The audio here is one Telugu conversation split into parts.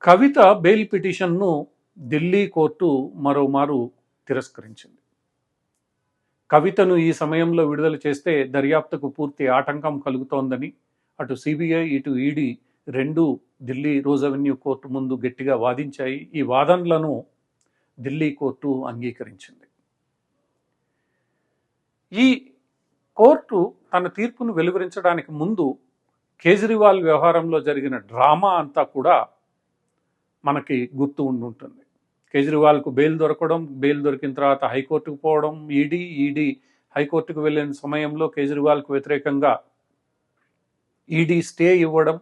కవిత బెయిల్ పిటిషన్ను ఢిల్లీ కోర్టు మరోమారు తిరస్కరించింది. కవితను ఈ సమయంలో విడుదల చేస్తే దర్యాప్తుకు పూర్తి ఆటంకం కలుగుతోందని అటు సిబిఐ ఇటు ఈడీ రెండు ఢిల్లీ రోజ్ అవెన్యూ కోర్టు ముందు గట్టిగా వాదించాయి. ఈ వాదనలను ఢిల్లీ కోర్టు అంగీకరించింది. ఈ కోర్టు తన తీర్పును వెలువరించడానికి ముందు కేజ్రీవాల్ వ్యవహారంలో జరిగిన డ్రామా అంతా కూడా మనకి గుర్తు ఉండుంటుంది. కేజ్రీవాల్కు బెయిల్ దొరకడం, బెయిల్ దొరికిన తర్వాత హైకోర్టుకు పోవడం, ఈడీ హైకోర్టుకు వెళ్ళిన సమయంలో కేజ్రీవాల్కు వ్యతిరేకంగా ఈడీ స్టే ఇవ్వడం,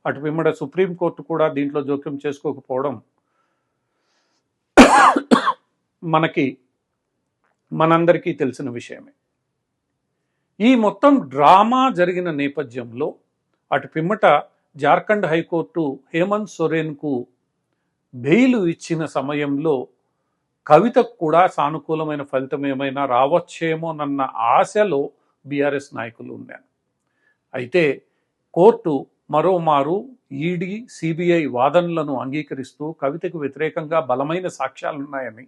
అటు పిమ్మట సుప్రీంకోర్టు కూడా దీంట్లో జోక్యం చేసుకోకపోవడం మనందరికీ తెలిసిన విషయమే. ఈ మొత్తం డ్రామా జరిగిన నేపథ్యంలో అటు పిమ్మట జార్ఖండ్ హైకోర్టు హేమంత్ సోరెన్కు బెయిల్ ఇచ్చిన సమయంలో కవితకు కూడా సానుకూలమైన ఫలితం ఏమైనా రావచ్చేమోనన్న ఆశలో బీఆర్ఎస్ నాయకులు ఉన్నారు. అయితే కోర్టు మరోమారు ఈడీ సిబిఐ వాదనలను అంగీకరిస్తూ కవితకు వ్యతిరేకంగా బలమైన సాక్ష్యాలున్నాయని,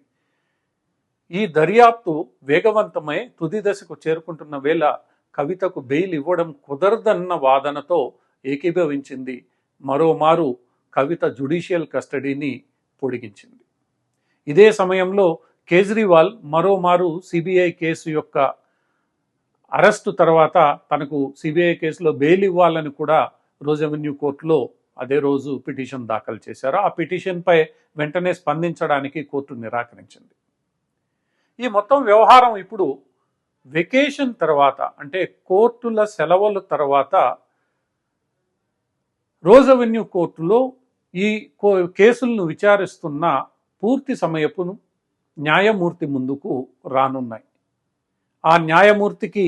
ఈ దర్యాప్తు వేగవంతమై తుది దశకు చేరుకుంటున్న వేళ కవితకు బెయిల్ ఇవ్వడం కుదరదన్న వాదనతో ఏకీభవించింది. మరోమారు కవిత జ్యుడిషియల్ కస్టడీని పొడిగించింది. ఇదే సమయంలో కేజ్రీవాల్ మరోమారు సిబిఐ కేసు యొక్క అరెస్టు తర్వాత తనకు సిబిఐ కేసులో బెయిల్ ఇవ్వాలని కూడా రోజ్ అవెన్యూ కోర్టులో అదే రోజు పిటిషన్ దాఖలు చేశారు. ఆ పిటిషన్పై వెంటనే స్పందించడానికి కోర్టు నిరాకరించింది. ఈ మొత్తం వ్యవహారం ఇప్పుడు వెకేషన్ తర్వాత, అంటే కోర్టుల సెలవుల తర్వాత రోజ్ అవెన్యూ కోర్టులో ఈ కేసులను విచారిస్తున్న పూర్తి సమయపు న్యాయమూర్తి ముందుకు రానున్నాయి. ఆ న్యాయమూర్తికి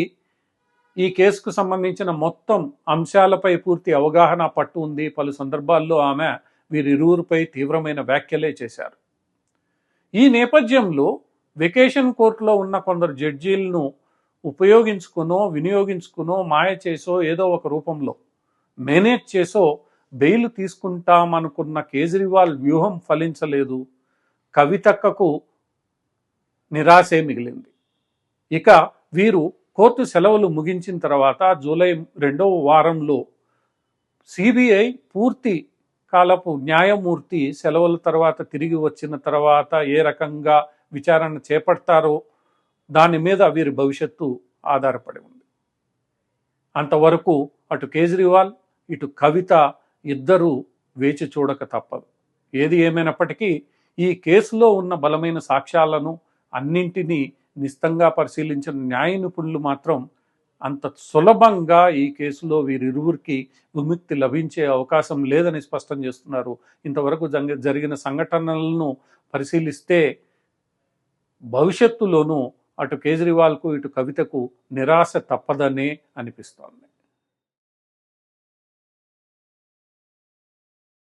ఈ కేసుకు సంబంధించిన మొత్తం అంశాలపై పూర్తి అవగాహన పట్టు ఉంది. పలు సందర్భాల్లో ఆమె వీరిరువురిపై తీవ్రమైన వ్యాఖ్యలే చేశారు. ఈ నేపథ్యంలో వెకేషన్ కోర్టులో ఉన్న కొందరు జడ్జీలను వినియోగించుకునో మాయ చేసో ఏదో ఒక రూపంలో మేనేజ్ చేసో బెయిల్ తీసుకుంటామనుకున్న కేజ్రీవాల్ వ్యూహం ఫలించలేదు. కవితకు నిరాశే మిగిలింది. ఇక వీరు కోర్టు సెలవులు ముగించిన తర్వాత జూలై 2వ వారంలో సిబిఐ పూర్తి కాలపు న్యాయమూర్తి సెలవుల తర్వాత తిరిగి వచ్చిన తర్వాత ఏ రకంగా విచారణ చేపడతారో దాని మీద వీరి భవిష్యత్తు ఆధారపడి ఉంది. అంతవరకు అటు కేజ్రీవాల్ ఇటు కవిత ఇద్దరూ వేచి చూడక తప్పదు. ఏది ఏమైనప్పటికీ ఈ కేసులో ఉన్న బలమైన సాక్ష్యాలను అన్నింటినీ నిశితంగా పరిశీలించిన న్యాయ నిపుణులు మాత్రం అంత సులభంగా ఈ కేసులో వీరిరువురికి విముక్తి లభించే అవకాశం లేదని స్పష్టం చేస్తున్నారు. ఇంతవరకు జరిగిన సంఘటనలను పరిశీలిస్తే భవిష్యత్తులోనూ అటు కేజ్రీవాల్కు ఇటు కవితకు నిరాశ తప్పదనే అనిపిస్తోంది.